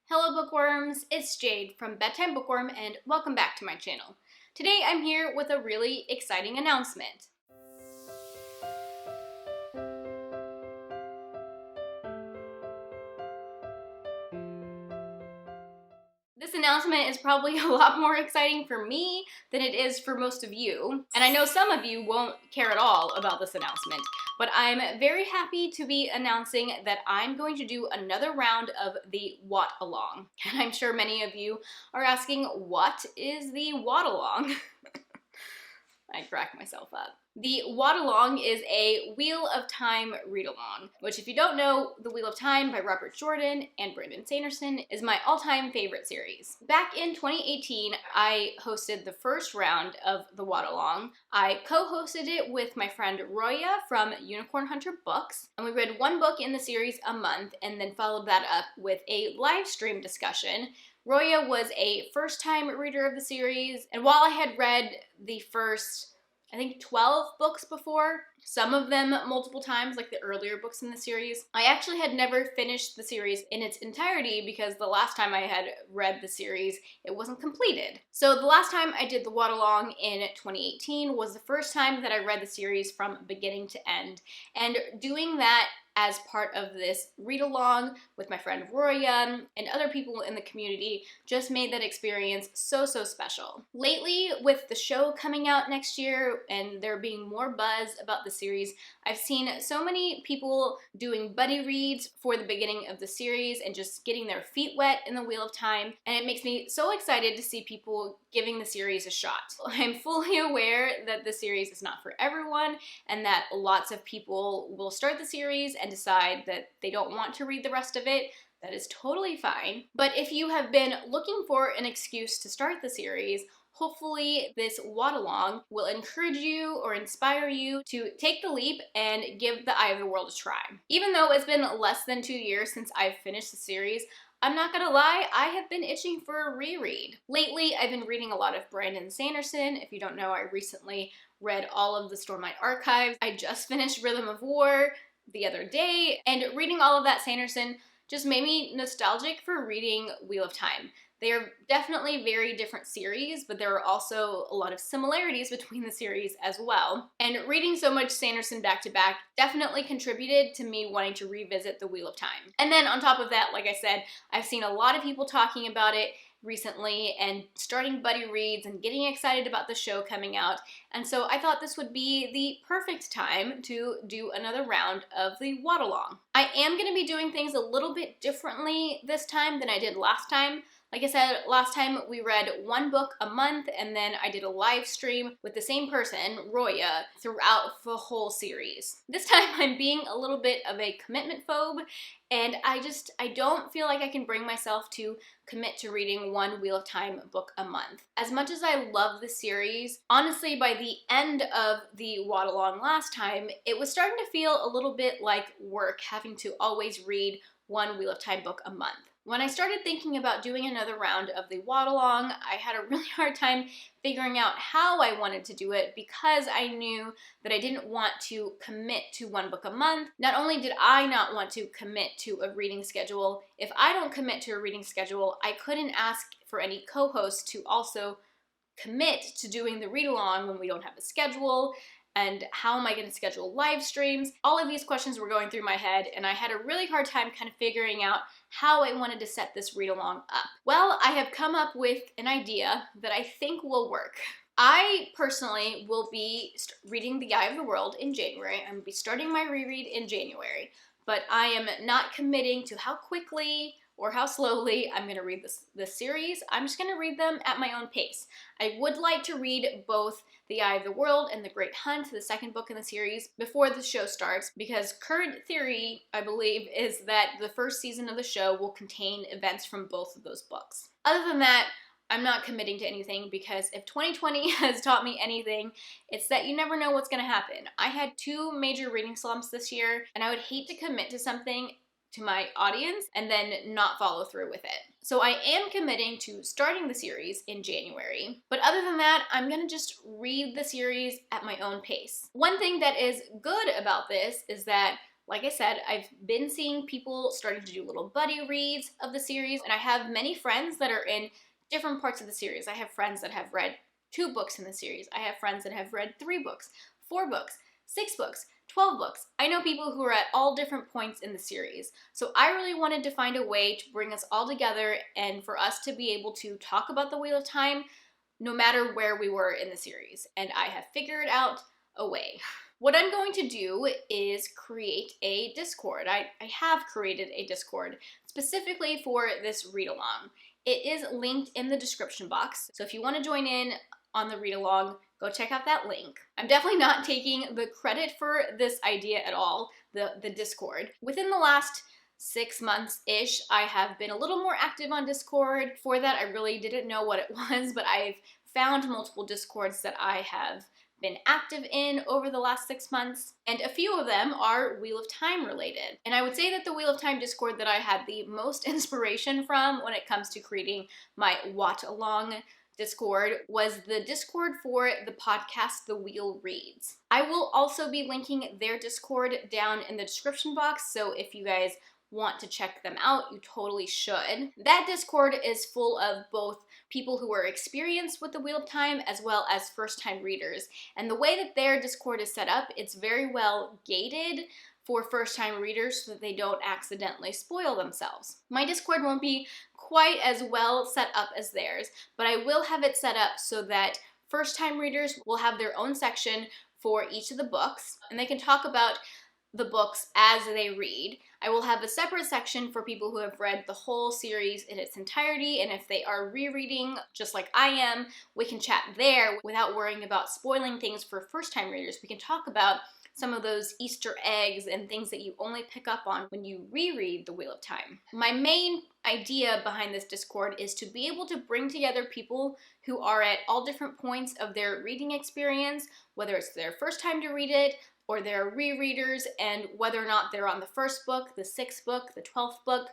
Hello bookworms, it's Jade from Bedtime Bookworm and welcome back to my channel. Today I'm here with a really exciting announcement. This announcement is probably a lot more exciting for me than it is for most of you, and I know some of you won't care at all about this announcement, but I'm very happy to be announcing that I'm going to do another round of the WoTalong. And I'm sure many of you are asking, what is the WoTalong? I crack myself up. The WoTalong is a Wheel of Time read-along, which if you don't know, The Wheel of Time by Robert Jordan and Brandon Sanderson is my all-time favorite series. Back in 2018, I hosted the first round of the WoTalong. I co-hosted it with my friend Roya from Unicorn Hunter Books, and we read one book in the series a month and then followed that up with a live stream discussion. Roya was a first-time reader of the series, and while I had read the first, I think 12 books before, some of them multiple times, like the earlier books in the series, I actually had never finished the series in its entirety because the last time I had read the series, it wasn't completed. So the last time I did the WoTalong in 2018 was the first time that I read the series from beginning to end, and doing that as part of this read-along with my friend Roya and other people in the community just made that experience so special. Lately, with the show coming out next year and there being more buzz about the series, I've seen so many people doing buddy reads for the beginning of the series and just getting their feet wet in the Wheel of Time, and it makes me so excited to see people giving the series a shot. I'm fully aware that the series is not for everyone and that lots of people will start the series and decide that they don't want to read the rest of it. That is totally fine. But if you have been looking for an excuse to start the series, hopefully this WoTalong will encourage you or inspire you to take the leap and give The Eye of the World a try. Even though it's been less than 2 years since I've finished the series, I'm not gonna lie, I have been itching for a reread. Lately, I've been reading a lot of Brandon Sanderson. If you don't know, I recently read all of the Stormlight Archives. I just finished Rhythm of War the other day, and reading all of that Sanderson just made me nostalgic for reading Wheel of Time. They are definitely very different series, but there are also a lot of similarities between the series as well. And reading so much Sanderson back to back definitely contributed to me wanting to revisit the Wheel of Time. And then on top of that, like I said, I've seen a lot of people talking about it recently and starting buddy reads and getting excited about the show coming out, and so I thought this would be the perfect time to do another round of the WoTalong. I am going to be doing things a little bit differently this time than I did last time. Like I said, last time we read one book a month and then I did a live stream with the same person, Roya, throughout the whole series. This time I'm being a little bit of a commitment phobe, and I don't feel like I can bring myself to commit to reading one Wheel of Time book a month. As much as I love the series, honestly by the end of the WoTalong last time, it was starting to feel a little bit like work having to always read one Wheel of Time book a month. When I started thinking about doing another round of the WoTalong, I had a really hard time figuring out how I wanted to do it because I knew that I didn't want to commit to one book a month. Not only did I not want to commit to a reading schedule, if I don't commit to a reading schedule, I couldn't ask for any co-hosts to also commit to doing the read-along when we don't have a schedule. And how am I going to schedule live streams? All of these questions were going through my head, and I had a really hard time kind of figuring out how I wanted to set this read-along up. Well, I have come up with an idea that I think will work. I personally will be reading The Eye of the World in January. I'm going to be starting my reread in January, but I am not committing to how quickly or how slowly I'm going to read this series. I'm just going to read them at my own pace. I would like to read both The Eye of the World and The Great Hunt, the second book in the series, before the show starts, because current theory, I believe, is that the first season of the show will contain events from both of those books. Other than that, I'm not committing to anything because if 2020 has taught me anything, it's that you never know what's going to happen. I had 2 major reading slumps this year, and I would hate to commit to something to my audience and then not follow through with it. So I am committing to starting the series in January, but other than that, I'm gonna just read the series at my own pace. One thing that is good about this is that Like I said, I've been seeing people starting to do little buddy reads of the series, and I have many friends that are in different parts of the series. I have friends that have read 2 books in the series. I have friends that have read 3 books, 4 books, 6 books, 12 books. I know people who are at all different points in the series. So I really wanted to find a way to bring us all together and for us to be able to talk about the Wheel of Time no matter where we were in the series. And I have figured out a way. What I'm going to do is create a Discord. I have created a Discord specifically for this read-along. It is linked in the description box, so if you want to join in on the read-along, go check out that link. I'm definitely not taking the credit for this idea at all, the Discord. Within the last 6 months-ish, I have been a little more active on Discord. For that, I really didn't know what it was, but I've found multiple Discords that I have been active in over the last 6 months, and a few of them are Wheel of Time related. And I would say that the Wheel of Time Discord that I had the most inspiration from when it comes to creating my WoTalong Discord was the Discord for the podcast The Wheel Reads. I will also be linking their Discord down in the description box, so if you guys want to check them out, you totally should. That Discord is full of both people who are experienced with the Wheel of Time as well as first-time readers. And the way that their Discord is set up, it's very well gated for first-time readers so that they don't accidentally spoil themselves. My Discord won't be quite as well set up as theirs, but I will have it set up so that first-time readers will have their own section for each of the books, and they can talk about the books as they read. I will have a separate section for people who have read the whole series in its entirety, and if they are rereading just like I am, we can chat there without worrying about spoiling things for first-time readers. We can talk about some of those Easter eggs and things that you only pick up on when you reread The Wheel of Time. My main idea behind this Discord is to be able to bring together people who are at all different points of their reading experience, whether it's their first time to read it, or they're rereaders, and whether or not they're on the first book, the 6th book, the 12th book,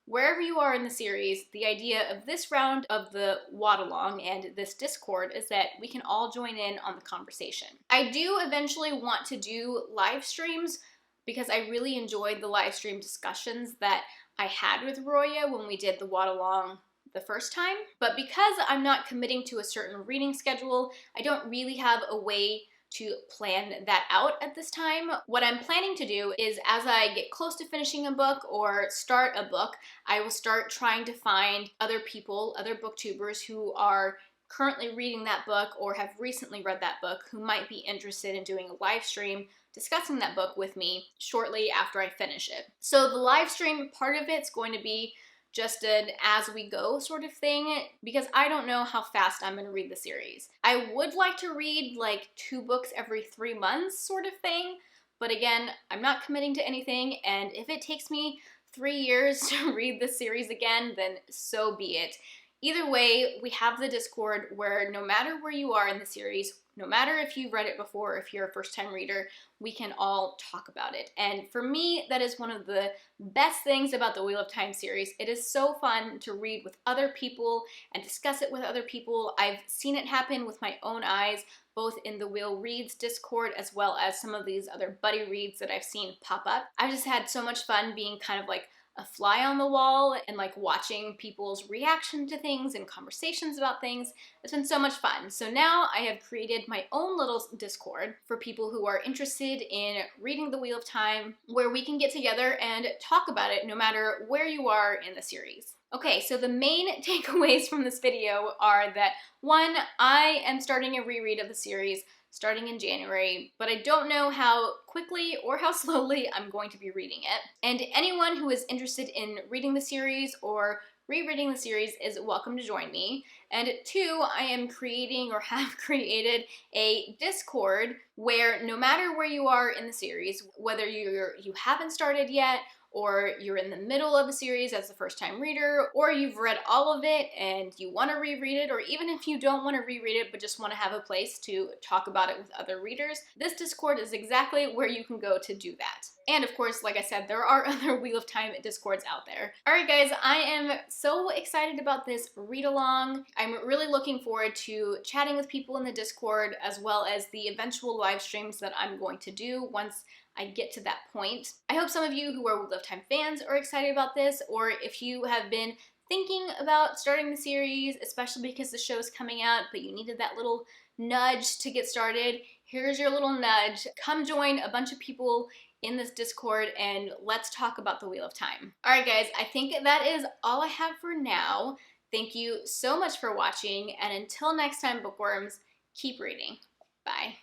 wherever you are in the series, the idea of this round of the WoTalong and this Discord is that we can all join in on the conversation. I do eventually want to do live streams because I really enjoyed the live stream discussions that I had with Roya when we did the WoTalong the first time. But because I'm not committing to a certain reading schedule, I don't really have a way to plan that out at this time. What I'm planning to do is as I get close to finishing a book or start a book, I will start trying to find other people, other booktubers who are currently reading that book or have recently read that book who might be interested in doing a live stream discussing that book with me shortly after I finish it. So the live stream part of it's going to be just an as-we-go sort of thing, because I don't know how fast I'm going to read the series. I would like to read like 2 books every 3 months sort of thing, but again, I'm not committing to anything, and if it takes me 3 years to read the series again, then so be it. Either way, we have the Discord where no matter where you are in the series, no matter if you've read it before or if you're a first-time reader, we can all talk about it. And for me, that is one of the best things about the Wheel of Time series. It is so fun to read with other people and discuss it with other people. I've seen it happen with my own eyes, both in the Wheel Reads Discord as well as some of these other buddy reads that I've seen pop up. I've just had so much fun being kind of like a fly on the wall and like watching people's reaction to things and conversations about things. It's been so much fun. So now I have created my own little Discord for people who are interested in reading The Wheel of Time, where we can get together and talk about it no matter where you are in the series. Okay, so the main takeaways from this video are that 1, I am starting a reread of the series starting in January, but I don't know how quickly or how slowly I'm going to be reading it. And anyone who is interested in reading the series or rereading the series is welcome to join me. And 2, I am creating or have created a Discord where no matter where you are in the series, whether you haven't started yet, or you're in the middle of a series as a first-time reader, or you've read all of it and you want to reread it, or even if you don't want to reread it but just want to have a place to talk about it with other readers, this Discord is exactly where you can go to do that. And of course, like I said, there are other Wheel of Time Discords out there. Alright guys, I am so excited about this read-along. I'm really looking forward to chatting with people in the Discord as well as the eventual live streams that I'm going to do once I get to that point. I hope some of you who are Wheel of Time fans are excited about this, or if you have been thinking about starting the series, especially because the show's coming out, but you needed that little nudge to get started, here's your little nudge. Come join a bunch of people in this Discord and let's talk about the Wheel of Time. All right, guys, I think that is all I have for now. Thank you so much for watching, and until next time, bookworms, keep reading. Bye.